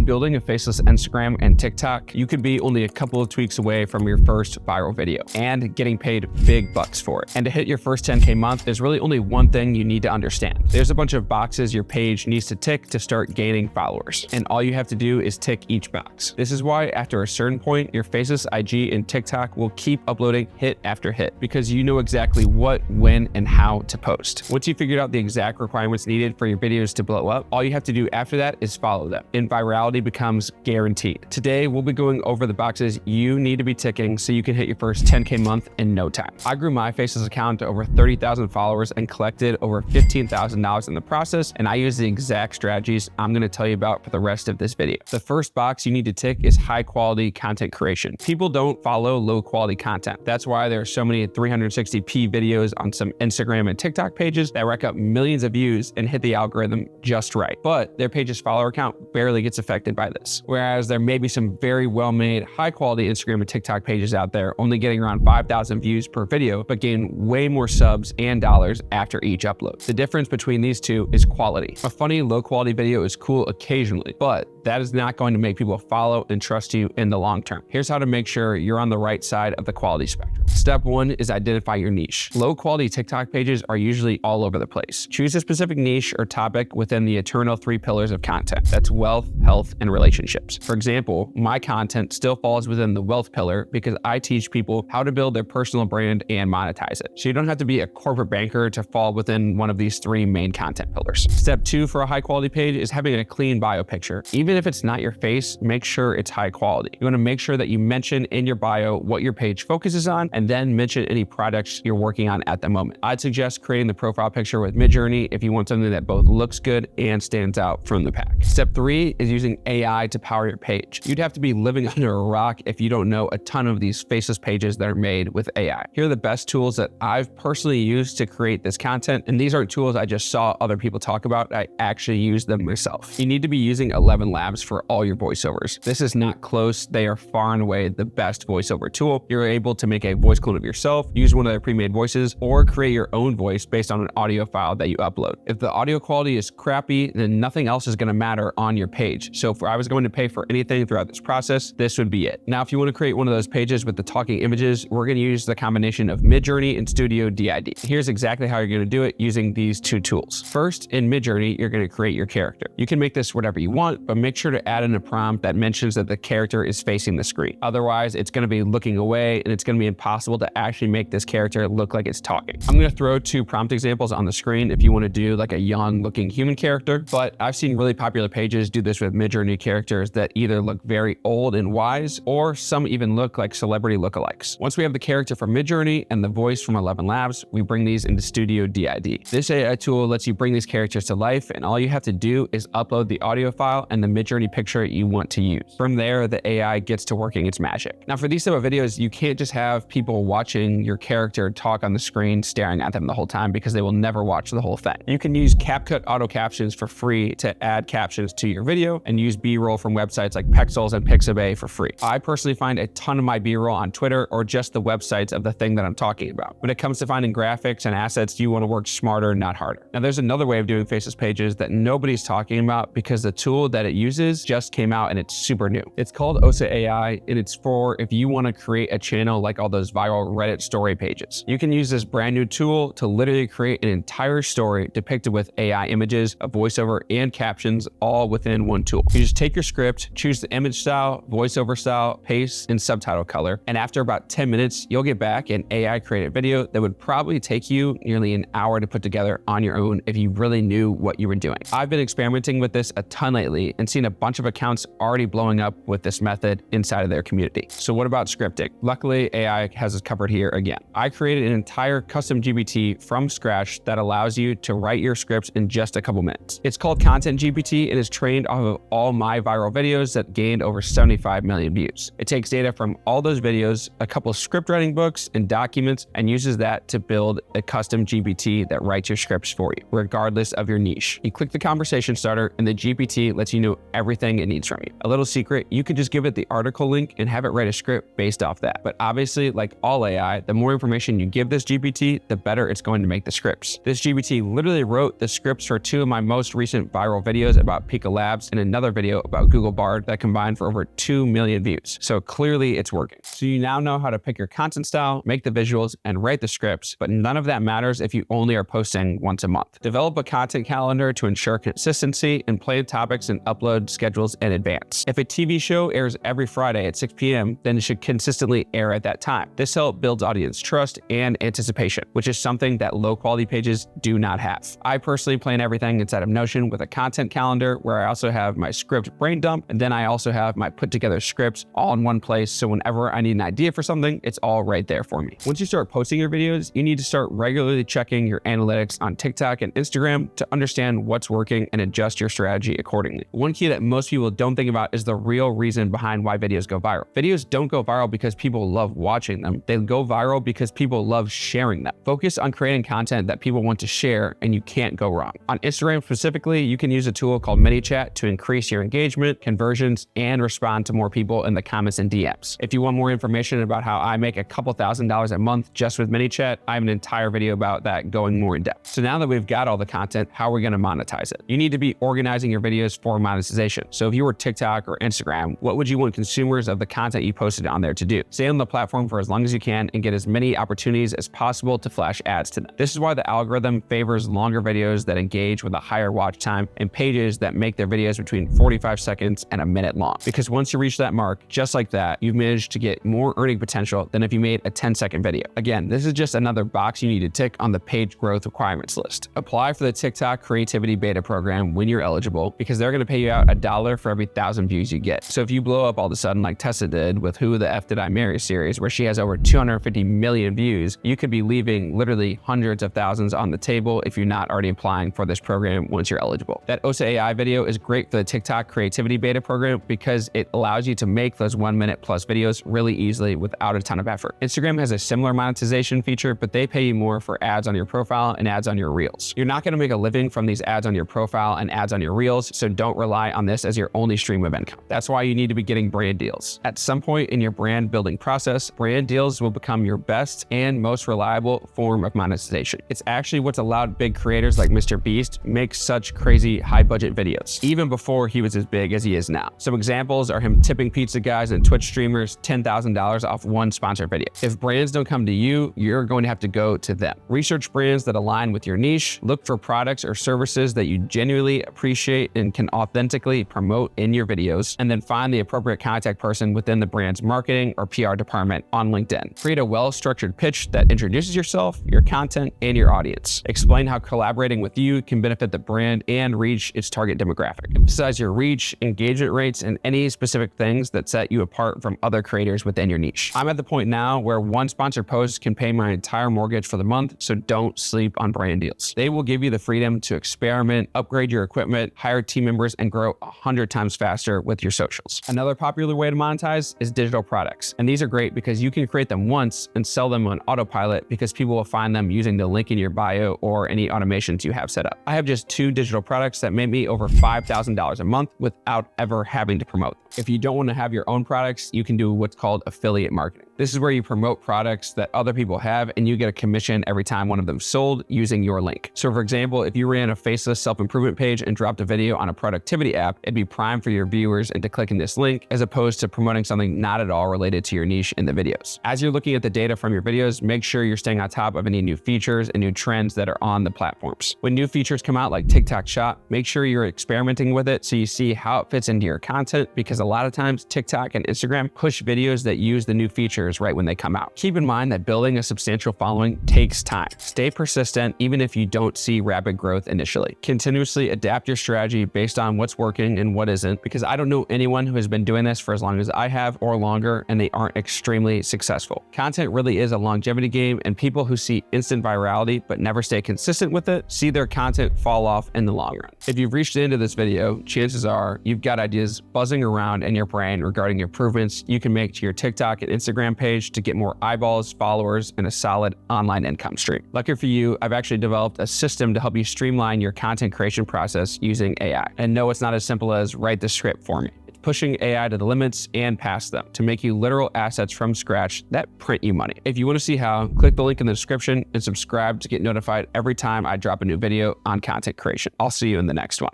When building a faceless Instagram and TikTok, you could be only a couple of tweaks away from your first viral video and getting paid big bucks for it. And to hit your first 10K month, there's really only one thing you need to understand. There's a bunch of boxes your page needs to tick to start gaining followers, and all you have to do is tick each box. This is why after a certain point, your faceless IG and TikTok will keep uploading hit after hit because you know exactly what, when, and how to post. Once you figured out the exact requirements needed for your videos to blow up, all you have to do after that is follow them, and virality becomes guaranteed. Today, we'll be going over the boxes you need to be ticking so you can hit your first 10K month in no time. I grew my faceless account to over 30,000 followers and collected over $15,000 in the process, and I use the exact strategies I'm going to tell you about for the rest of this video. The first box you need to tick is high quality content creation. People don't follow low quality content. That's why there are so many 360p videos on some Instagram and TikTok pages that rack up millions of views and hit the algorithm just right. But their page's follower count barely gets affected by this. Whereas there may be some very well-made, high-quality Instagram and TikTok pages out there only getting around 5,000 views per video, but gain way more subs and dollars after each upload. The difference between these two is quality. A funny, low-quality video is cool occasionally, but that is not going to make people follow and trust you in the long term. Here's how to make sure you're on the right side of the quality spectrum. Step one is identify your niche. Low-quality TikTok pages are usually all over the place. Choose a specific niche or topic within the eternal 3 pillars of content. That's wealth, health, and relationships. For example, my content still falls within the wealth pillar because I teach people how to build their personal brand and monetize it. So you don't have to be a corporate banker to fall within one of these 3 main content pillars. Step 2 for a high-quality page is having a clean bio picture. Even if it's not your face, make sure it's high quality. You want to make sure that you mention in your bio what your page focuses on and then mention any products you're working on at the moment. I'd suggest creating the profile picture with Midjourney if you want something that both looks good and stands out from the pack. Step 3 is using AI to power your page. You'd have to be living under a rock if you don't know a ton of these faceless pages that are made with AI. Here are the best tools that I've personally used to create this content, and these aren't tools I just saw other people talk about. I actually use them myself. You need to be using 11 Labs for all your voiceovers. This is not close. They are far and away the best voiceover tool. You're able to make a voice clone of yourself, use one of their pre-made voices, or create your own voice based on an audio file that you upload. If the audio quality is crappy, then nothing else is going to matter on your page. So if I was going to pay for anything throughout this process, this would be it. Now, if you want to create one of those pages with the talking images, we're going to use the combination of Midjourney and Studio DID. Here's exactly how you're going to do it using these 2 tools. First, in Midjourney, you're going to create your character. You can make this whatever you want, but make sure to add in a prompt that mentions that the character is facing the screen. Otherwise, it's going to be looking away and it's going to be impossible to actually make this character look like it's talking. I'm going to throw 2 prompt examples on the screen if you want to do like a young looking human character, but I've seen really popular pages do this with Midjourney characters that either look very old and wise, or some even look like celebrity lookalikes. Once we have the character from Midjourney and the voice from 11 Labs, we bring these into Studio DID. This AI tool lets you bring these characters to life, and all you have to do is upload the audio file and the Midjourney picture you want to use. From there, the AI gets to working its magic. Now, for these type of videos, you can't just have people watching your character talk on the screen staring at them the whole time because they will never watch the whole thing. You can use CapCut auto captions for free to add captions to your video and use B-roll from websites like Pexels and Pixabay for free. I personally find a ton of my B-roll on Twitter or just the websites of the thing that I'm talking about. When it comes to finding graphics and assets, you want to work smarter, not harder. Now, there's another way of doing faceless pages that nobody's talking about because the tool that it uses just came out and it's super new. It's called OSA AI, and it's for if you want to create a channel like all those viral Reddit story pages. You can use this brand new tool to literally create an entire story depicted with AI images, a voiceover, and captions all within one tool. You just take your script, choose the image style, voiceover style, pace, and subtitle color, and after about 10 minutes, you'll get back an AI created video that would probably take you nearly an hour to put together on your own if you really knew what you were doing. I've been experimenting with this a ton lately and seen a bunch of accounts already blowing up with this method inside of their community. So what about scripting? Luckily, AI has us covered here again. I created an entire custom GPT from scratch that allows you to write your scripts in just a couple minutes. It's called Content GPT and is trained off of all my viral videos that gained over 75 million views. It takes data from all those videos, a couple of script writing books and documents, and uses that to build a custom GPT that writes your scripts for you, regardless of your niche. You click the conversation starter and the GPT lets you know everything it needs from you. A little secret, you could just give it the article link and have it write a script based off that. But obviously, like all AI, the more information you give this GPT, the better it's going to make the scripts. This GPT literally wrote the scripts for 2 of my most recent viral videos about Pika Labs and another video about Google Bard that combined for over 2 million views. So clearly it's working. So you now know how to pick your content style, make the visuals, and write the scripts, but none of that matters if you only are posting once a month. Develop a content calendar to ensure consistency and plan topics and upload schedules in advance. If a TV show airs every Friday at 6 p.m., then it should consistently air at that time. This helps build audience trust and anticipation, which is something that low-quality pages do not have. I personally plan everything inside of Notion with a content calendar where I also have my script brain dump, and then I also have my put together scripts all in one place, so whenever I need an idea for something, it's all right there for me. Once you start posting your videos, you need to start regularly checking your analytics on TikTok and Instagram to understand what's working and adjust your strategy accordingly. One key that most people don't think about is the real reason behind why videos go viral. Videos don't go viral because people love watching them. They go viral because people love sharing them. Focus on creating content that people want to share, and you can't go wrong. On Instagram specifically, you can use a tool called ManyChat to increase your engagement, conversions, and respond to more people in the comments and DMs. If you want more information about how I make a couple $1,000s a month just with ManyChat, I have an entire video about that going more in depth. So now that we've got all the content, how are we going to monetize it? You need to be organizing your videos for monetization. So if you were TikTok or Instagram, what would you want consumers of the content you posted on there to do? Stay on the platform for as long as you can and get as many opportunities as possible to flash ads to them. This is why the algorithm favors longer videos that engage with a higher watch time and pages that make their videos between 45 seconds and a minute long. Because once you reach that mark, just like that, you've managed to get more earning potential than if you made a 10-second video. Again, this is just another box you need to tick on the page growth requirements list. Apply for the TikTok Creativity Beta Program when you're eligible, because they're going to pay you out $1 for every 1,000 views you get. So if you blow up all of a sudden like Tessa did with Who the F Did I Marry series, where she has over 250 million views, you could be leaving literally hundreds of thousands on the table if you're not already applying for this program once you're eligible. That OSA AI video is great for the TikTok Creativity Beta Program because it allows you to make those 1 minute plus videos really easily without a ton of effort. Instagram has a similar monetization feature, but they pay you more for ads on your profile and ads on your reels. You're not going to make a living from these ads on your profile and ads on your reels, so don't rely on this as your only stream of income. That's why you need to be getting brand deals. At some point in your brand building process, brand deals will become your best and most reliable form of monetization. It's actually what's allowed big creators like Mr. Beast make such crazy high budget videos, even before he was as big as he is now. Some examples are him tipping pizza guys and Twitch streamers $10,000 off one sponsored video. If brands don't come to you, you're going to have to go to them. Research brands that align with your niche, look for products or services that you genuinely appreciate and can authentically promote in your videos, and then find the appropriate contact person within the brand's marketing or PR department on LinkedIn. Create a well-structured pitch that introduces yourself, your content, and your audience. Explain how collaborating with you can benefit the brand and reach its target demographic. Emphasize your reach, engagement rates, and any specific things that set you apart from other creators within your niche. I'm at the point now where one sponsored post can pay my entire mortgage for the month, so don't sleep on brand deals. They will give you the freedom to experiment, upgrade your equipment, hire team members, and grow 100 times faster with your socials. Another popular way to monetize is digital products. And these are great because you can create them once and sell them on autopilot because people will find them using the link in your bio or any automations you have set up. I have just 2 digital products that made me over $5,000 a month without ever having to promote them. If you don't want to have your own products, you can do what's called affiliate marketing. This is where you promote products that other people have and you get a commission every time one of them sold using your link. So for example, if you ran a Faceless self-improvement page and dropped a video on a productivity app, it'd be prime for your viewers into clicking this link as opposed to promoting something not at all related to your niche in the videos. As you're looking at the data from your videos, make sure you're staying on top of any new features and new trends that are on the platforms. When new features come out like TikTok Shop, make sure you're experimenting with it so you see how it fits into your content, because a lot of times TikTok and Instagram push videos that use the new features right when they come out. Keep in mind that building a substantial following takes time. Stay persistent even if you don't see rapid growth initially. Continuously adapt your strategy based on what's working and what isn't, because I don't know anyone who has been doing this for as long as I have or longer and they aren't extremely successful. Content really is a longevity game, and people who see instant virality but never stay consistent with it see their content fall off in the long run. If you've reached the end of this video, chances are you've got ideas buzzing around in your brain regarding improvements you can make to your TikTok and Instagram page to get more eyeballs, followers, and a solid online income stream. Lucky for you, I've actually developed a system to help you streamline your content creation process using AI. And no, it's not as simple as write the script for me. It's pushing AI to the limits and past them to make you literal assets from scratch that print you money. If you want to see how, click the link in the description and subscribe to get notified every time I drop a new video on content creation. I'll see you in the next one.